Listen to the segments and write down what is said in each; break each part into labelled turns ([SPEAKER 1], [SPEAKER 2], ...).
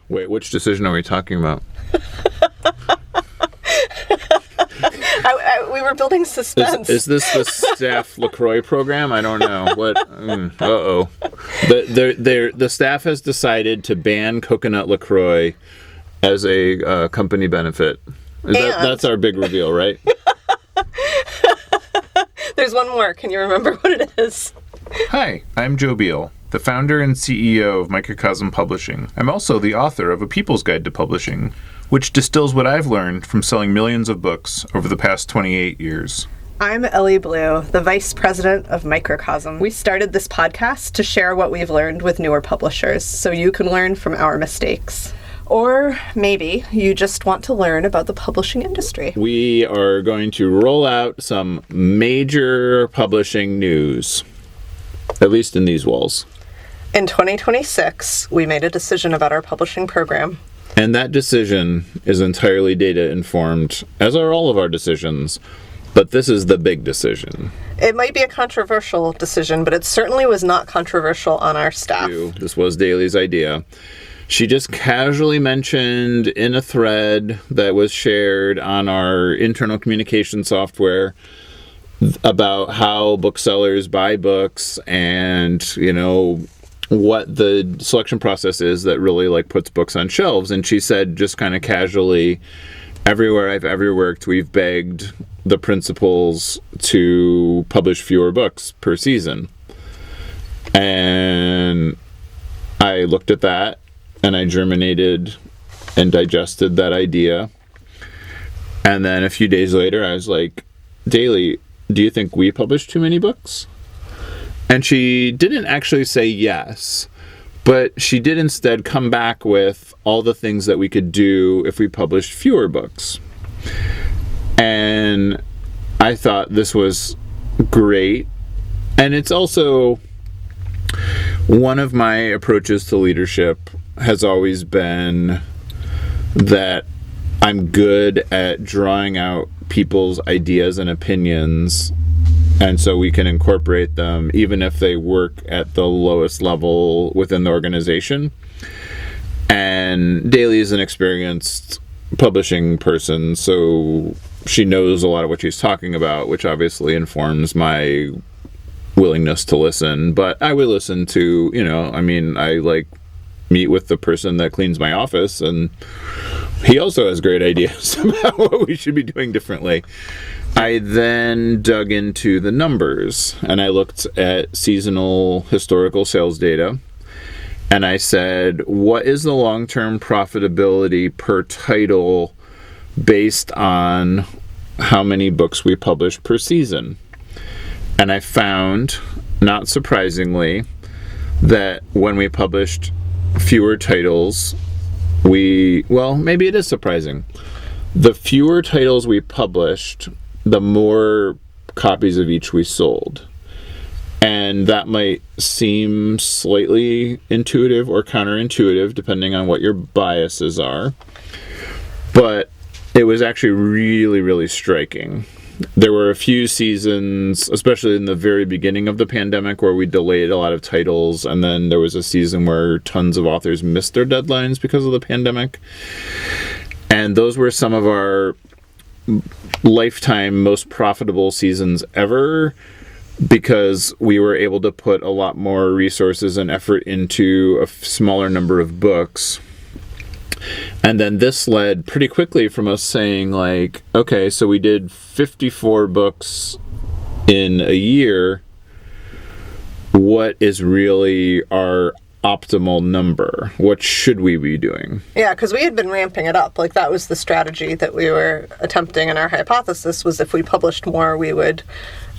[SPEAKER 1] Wait, which decision are we talking about?
[SPEAKER 2] We were building suspense.
[SPEAKER 1] Is this the staff LaCroix program? I don't know. What? Uh-oh. The staff has decided to ban coconut LaCroix as a company benefit. That's our big reveal, right?
[SPEAKER 2] There's one more. Can you remember what it is?
[SPEAKER 3] Hi, I'm Joe Elly, the founder and CEO of Microcosm Publishing. I'm also the author of A People's Guide to Publishing, which distills what I've learned from selling millions of books over the past 28 years.
[SPEAKER 2] I'm Elly Blue, the Vice President of Microcosm. We started this podcast to share what we've learned with newer publishers, so you can learn from our mistakes. Or maybe you just want to learn about the publishing industry.
[SPEAKER 1] We are going to roll out some major publishing news, at least in these walls.
[SPEAKER 2] In 2026, we made a decision about our publishing program.
[SPEAKER 1] And that decision is entirely data informed, as are all of our decisions. But this is the big decision.
[SPEAKER 2] It might be a controversial decision, but it certainly was not controversial on our staff.
[SPEAKER 1] This was Daly's idea. She just casually mentioned in a thread that was shared on our internal communication software about how booksellers buy books and, you know, what the selection process is that really puts books on shelves. And she said, just kind of casually, everywhere I've ever worked, we've begged the principals to publish fewer books per season. And I looked at that and I germinated and digested that idea. And then a few days later, I was like, Daly, do you think we publish too many books? And she didn't actually say yes, but she did instead come back with all the things that we could do if we published fewer books. And I thought this was great. And it's also one of my approaches to leadership has always been that I'm good at drawing out people's ideas and opinions, and so we can incorporate them even if they work at the lowest level within the organization. And Daly is an experienced publishing person, so she knows a lot of what she's talking about, which obviously informs my willingness to listen. But I would listen to, I meet with the person that cleans my office, and he also has great ideas about what we should be doing differently. I then dug into the numbers, and I looked at seasonal historical sales data, and I said, what is the long-term profitability per title based on how many books we publish per season? And I found, not surprisingly, that when we published fewer titles, maybe it is surprising. The fewer titles we published, the more copies of each we sold. And that might seem slightly intuitive or counterintuitive, depending on what your biases are. But it was actually really, really striking. There were a few seasons, especially in the very beginning of the pandemic, where we delayed a lot of titles, and then there was a season where tons of authors missed their deadlines because of the pandemic. And those were some of our lifetime most profitable seasons ever, because we were able to put a lot more resources and effort into a smaller number of books. And then this led pretty quickly from us saying, okay, so we did 54 books in a year. What is really our optimal number? What should we be doing?
[SPEAKER 2] Yeah, because we had been ramping it up. That was the strategy that we were attempting, and our hypothesis was if we published more, we would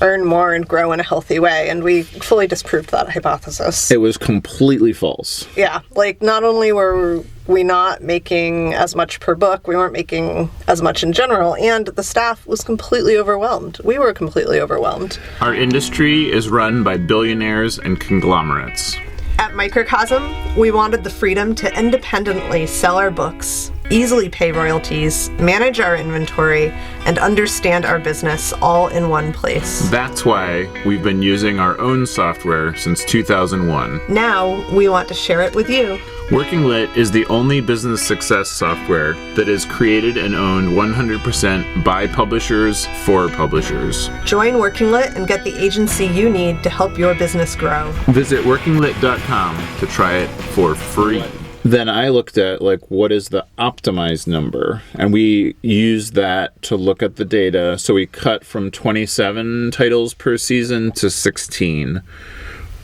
[SPEAKER 2] earn more and grow in a healthy way, and we fully disproved that hypothesis.
[SPEAKER 1] It was completely false.
[SPEAKER 2] Yeah, not only were we not making as much per book, we weren't making as much in general, and the staff was completely overwhelmed. We were completely overwhelmed.
[SPEAKER 3] Our industry is run by billionaires and conglomerates.
[SPEAKER 2] At Microcosm, we wanted the freedom to independently sell our books, easily pay royalties, manage our inventory, and understand our business all in one place.
[SPEAKER 3] That's why we've been using our own software since 2001.
[SPEAKER 2] Now, we want to share it with you.
[SPEAKER 1] Working Lit is the only business success software that is created and owned 100% by publishers for publishers.
[SPEAKER 2] Join Working Lit and get the agency you need to help your business grow.
[SPEAKER 1] Visit workinglit.com to try it for free. Then I looked at what is the optimized number, and we used that to look at the data. So we cut from 27 titles per season to 16,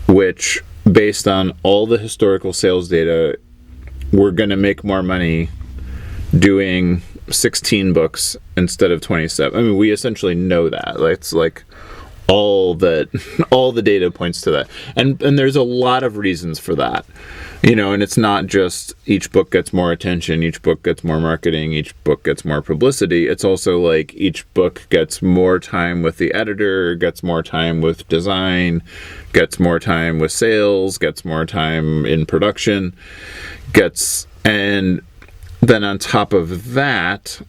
[SPEAKER 1] which based on all the historical sales data, we're going to make more money doing 16 books instead of 27. I mean, we essentially know that. It's all the data points to that. And there's a lot of reasons for that. And it's not just each book gets more attention, each book gets more marketing, each book gets more publicity. It's also each book gets more time with the editor, gets more time with design, gets more time with sales, gets more time in production, and then on top of that,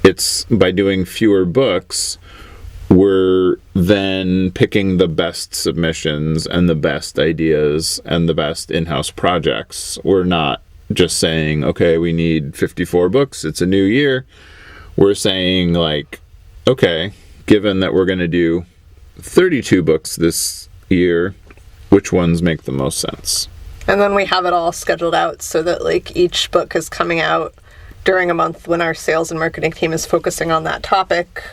[SPEAKER 1] it's by doing fewer books, we're then picking the best submissions and the best ideas and the best in-house projects. We're not just saying, okay, we need 54 books, it's a new year. We're saying okay, given that we're going to do 32 books this year, which ones make the most sense?
[SPEAKER 2] And then we have it all scheduled out so that each book is coming out during a month when our sales and marketing team is focusing on that topic.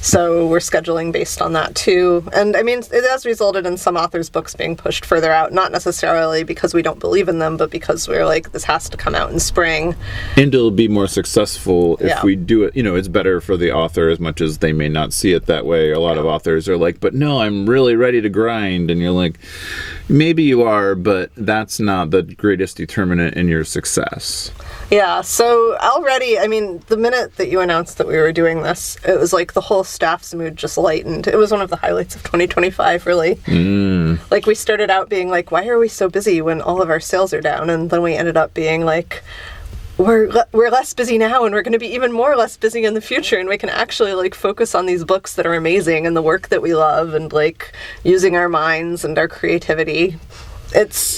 [SPEAKER 2] So we're scheduling based on that too. And I mean, it has resulted in some authors' books being pushed further out, not necessarily because we don't believe in them, but because we're this has to come out in spring.
[SPEAKER 1] And it'll be more successful if we do it. It's better for the author as much as they may not see it that way. A lot of authors are but no, I'm really ready to grind. And you're maybe you are, but that's not the greatest determinant in your success.
[SPEAKER 2] Yeah, so already, I mean, the minute that you announced that we were doing this, it was the whole staff's mood just lightened. It was one of the highlights of 2025, really. We started out being why are we so busy when all of our sales are down? And then we ended up being we're less busy now, and we're going to be even more less busy in the future, and we can actually focus on these books that are amazing and the work that we love, and using our minds and our creativity. It's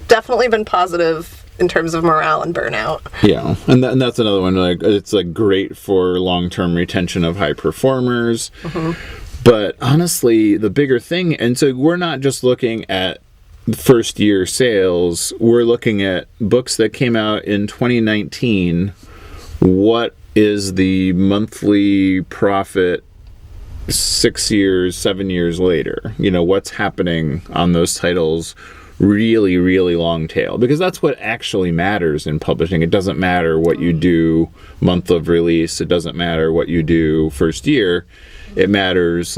[SPEAKER 2] definitely been positive in terms of morale and burnout.
[SPEAKER 1] Yeah, and that's another one. It's great for long-term retention of high performers. But honestly, the bigger thing, and so we're not just looking at first-year sales. We're looking at books that came out in 2019. What is the monthly profit 6 years, 7 years later? What's happening on those titles? Really, really long tail, because that's what actually matters in publishing. It doesn't matter what you do month of release. It doesn't matter what you do first year. It matters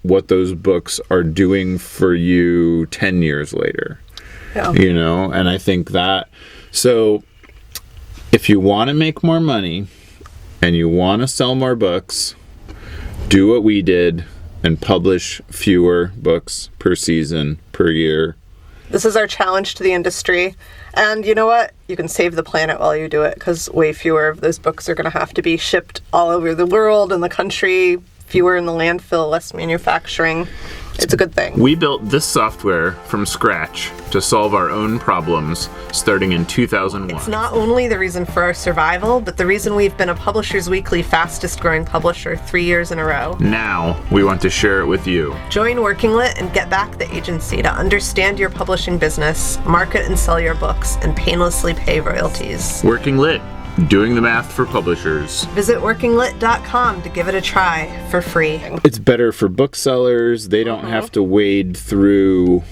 [SPEAKER 1] what those books are doing for you 10 years later. Yeah. And I think that, so if you want to make more money and you want to sell more books, do what we did and publish fewer books per season, per year.
[SPEAKER 2] This is our challenge to the industry. And you know what? You can save the planet while you do it, because way fewer of those books are going to have to be shipped all over the world and the country, fewer in the landfill, less manufacturing. It's a good thing. We built this software from scratch to solve our own problems starting in 2001. It's not only the reason for our survival, but the reason we've been a Publishers Weekly fastest growing publisher 3 years in a row. Now we want to share it with you. Join Working Lit and get back the agency to understand your publishing business, market and sell your books, and painlessly pay royalties. Working Lit. Doing the math for publishers. Visit workinglit.com to give it a try for free. It's better for booksellers. They don't have to wade through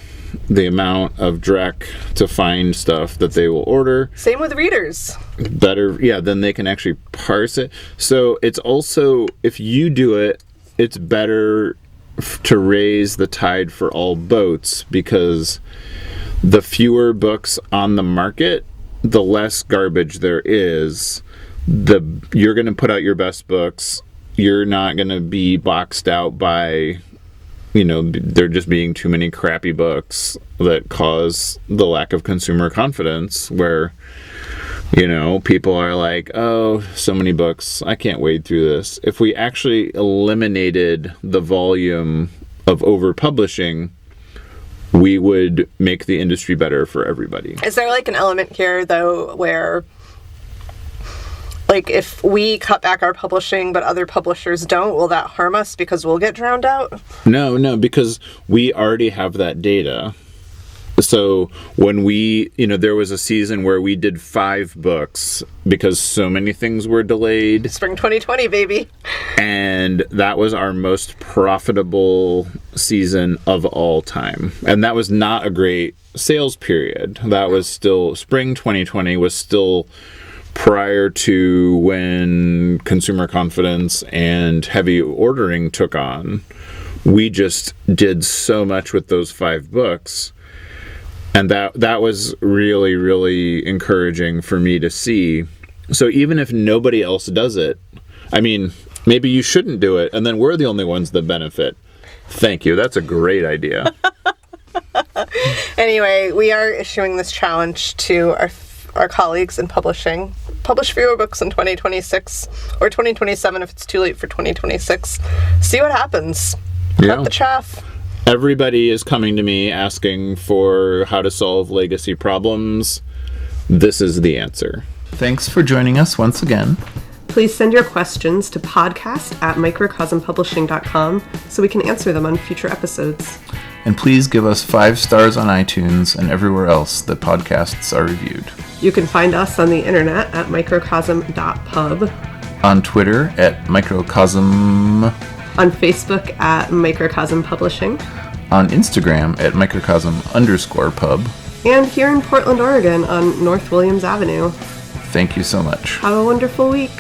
[SPEAKER 2] the amount of dreck to find stuff that they will order. Same with readers. Better, yeah, then they can actually parse it. So it's also, if you do it, it's better to raise the tide for all boats, because the fewer books on the market, the less garbage there is. You're going to put out your best books. You're not going to be boxed out by, there just being too many crappy books that cause the lack of consumer confidence, where, people are oh, so many books, I can't wade through this. If we actually eliminated the volume of overpublishing,
[SPEAKER 1] we would make the industry better for everybody.
[SPEAKER 2] Is there like an element here though where like if we cut back our publishing but other publishers don't, will that harm us because we'll get drowned out?
[SPEAKER 1] No, because we already have that data. So when there was a season where we did 5 books because so many things were delayed.
[SPEAKER 2] Spring 2020, baby.
[SPEAKER 1] And that was our most profitable season of all time. And that was not a great sales period. That was still, spring 2020 was still prior to when consumer confidence and heavy ordering took on. We just did so much with those 5 books. And that was really, really encouraging for me to see. So even if nobody else does it, I mean, maybe you shouldn't do it, and then we're the only ones that benefit. Thank you. That's a great idea.
[SPEAKER 2] Anyway, we are issuing this challenge to our colleagues in publishing. Publish fewer books in 2026, or 2027 if it's too late for 2026. See what happens. Cut the chaff.
[SPEAKER 1] Everybody is coming to me asking for how to solve legacy problems. This is the answer.
[SPEAKER 3] Thanks for joining us once again.
[SPEAKER 2] Please send your questions to podcast@microcosmpublishing.com so we can answer them on future episodes.
[SPEAKER 3] And please give us 5 stars on iTunes and everywhere else that podcasts are reviewed.
[SPEAKER 2] You can find us on the internet at microcosm.pub.
[SPEAKER 3] On Twitter at Microcosm.
[SPEAKER 2] On Facebook at Microcosm Publishing.
[SPEAKER 3] On Instagram at Microcosm_pub.
[SPEAKER 2] And here in Portland, Oregon on North Williams Avenue.
[SPEAKER 3] Thank you so much.
[SPEAKER 2] Have a wonderful week.